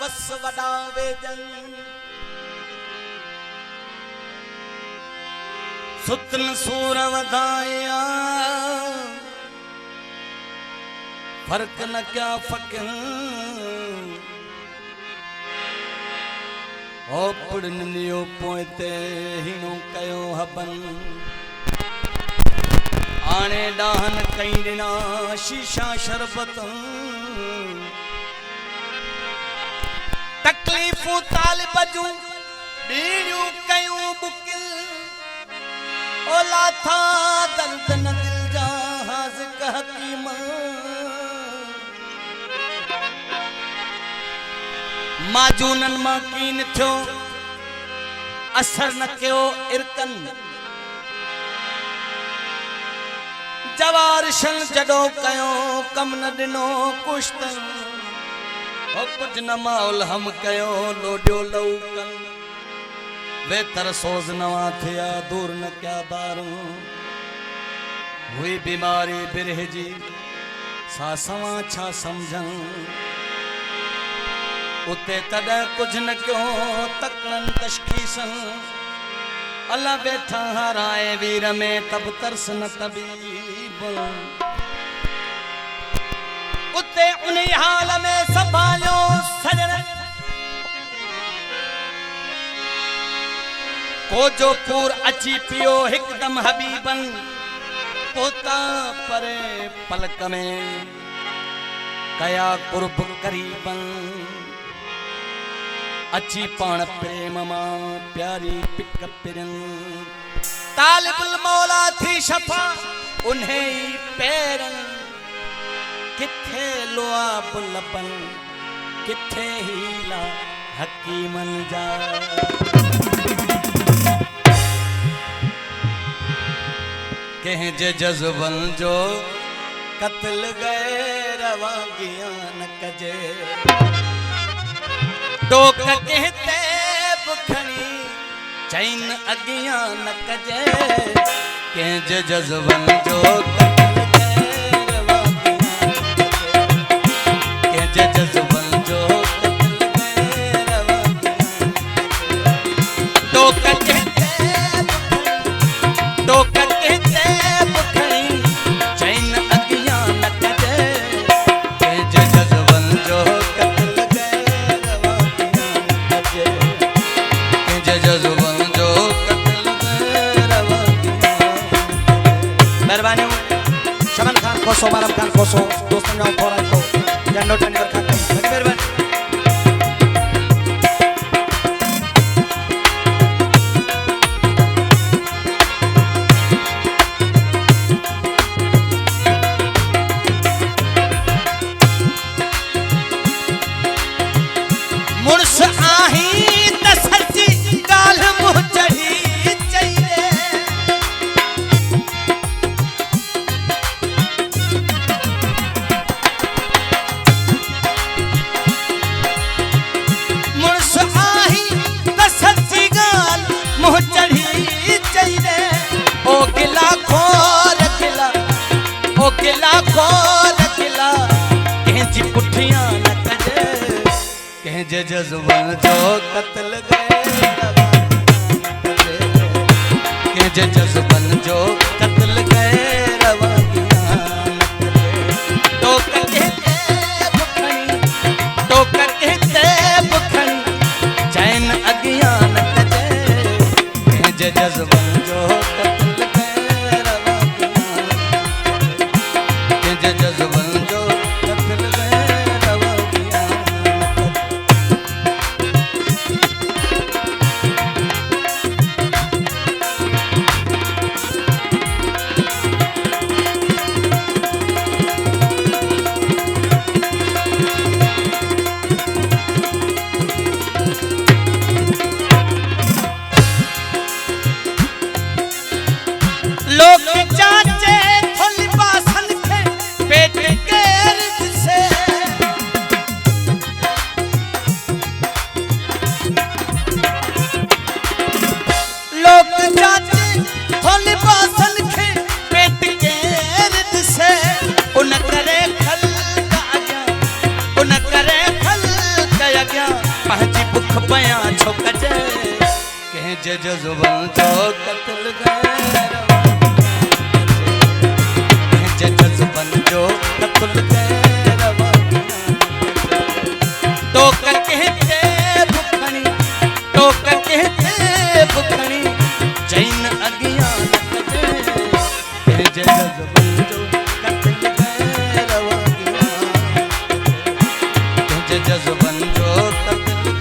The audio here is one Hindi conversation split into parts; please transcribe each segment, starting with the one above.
वस वडा वेजन सुतन सूर वधाया फर्क न क्या फकिन ओ पुड़नियो पोइते हिनो कयो हबन आने डाहन कई दिना शीशा शरबत तकलीफू तालिब जूं बीड़ियूं कयूं बुकिल ओला था दर्द न दिल जा हाज़िक हकीम माजूनन मां कीन थियो असर न कयो इरकन जवारशन जडो कयो कम न दिनो कुश्तन ओ कुछ न माउल हम कयो लोडियो लौकन वे तरसोज नवा थिया दूर न क्या दारू हुई बीमारी बिरह जी सा सवा छा समझन उते तद कुछ न क्यों तकड़न तशखीसन अल्लाह बैठा हराए वीर में तब तरस न तबीब उते उन हाल में संभालो सजन को जो पूर अची पियो हिकदम हबीबन पोता परे पलक में कया कुर्ब करीबन अच्छी पान प्रेम मां प्यारी पिक पिरन तालिबुल मौला थी शफा उन्हें पैरन किथे लोआ बुलपन किथे हीला हकीमन जा कह जे जज्बन जो कत्ल गए रवागियां न कजे टोक कहते बुखणी चैन अगियां न कजे कंहिं जे जज्बन जो कत्ल गए रवागियां कंहिं जे जज्बन जो कत्ल गए रवागियां टोक कहते बुखणी चैन अगियां न कजे कंहिं जे जज्बन जो शमन खान खोसो मारम खान खोसो दोस्तों जाओ फौरन को जन्नत टंडर खान मेहरबानी मुर्स आही त सच्ची गाल मुंह चढ़ी जे जज्बन जो कत्ल गए के जे जज्बन जो कत्ल गए रवागियां तो कहते बुखणी चैन अगियां न कजे के जे जज्बन जो कत्ल गए रवागियां के जे जज्बन जो कत्ल गए लॻिया पंहिंजी बुख पया छो कजे कंहिंजे जज़्बन जो क़त्ल गैर कंहिंजे जज़्बन जो क़त्ल गैर टोक कंहिंजे बुखणी टोक कंहिंजे बुखणी चईन अॻियां न कजे कंहिंजे जज़्बन जो क़त्ल गैर कंहिंजे जज़्बन जो क़त्ल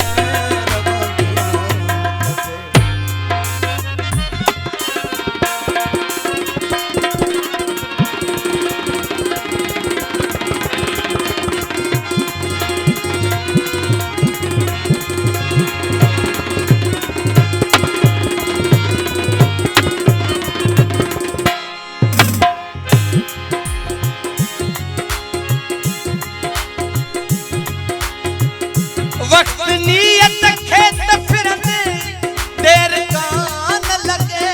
वक्त नियत खेत फिरंदे देर कान लगे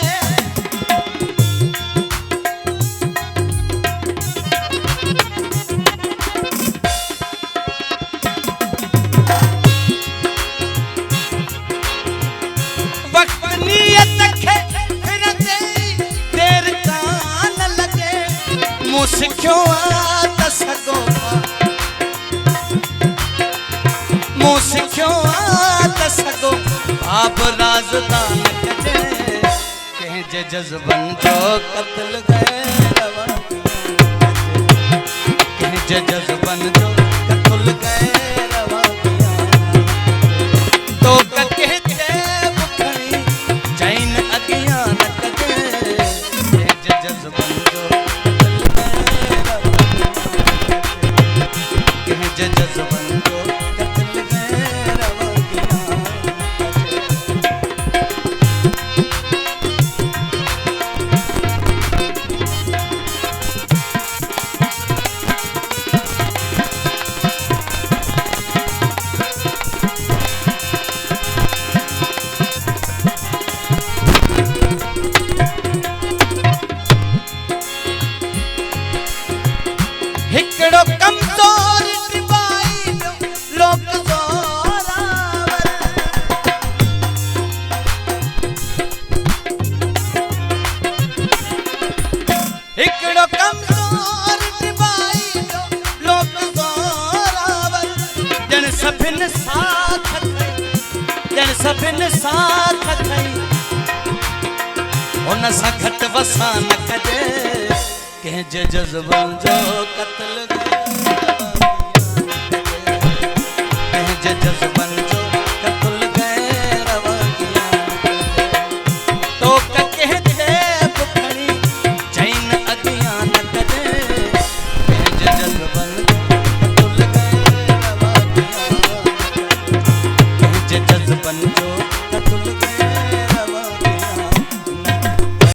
वक्त नियत खेत फिरंदे देर कान लगे मूं सिखियो त सघो मूं सिखियो त सघो बाब राज़दान कजे कंहिंजे जज़्बन जो क़त्ल गैर कंहिंजे जज़्बन जो क़त्ल गैर टोक कंहिंजे बुखणी चईन अॻियां न कजे कंहिंजे जज़्बन जो क़त्ल गैर कंहिंजे जज़्बन जो हिकड़ो कमज़ोर टिबाई लोक ज़ोरावर हिकड़ो कमज़ोर टिबाई लोक ज़ोरावर ॼण सभिनि साथ खई ॼण सभिनि साथ खई उन सां घटि वसां न कजे कंहिंजे जज़्बन जो क़त्ल कंहिंजे जज़्बन जो क़त्ल गैर टोक कंहिंजे बुखणी चईन अॻियां न कजे कंहिंजे जज़्बन जो क़त्ल गैर कंहिंजे जज़्बन जो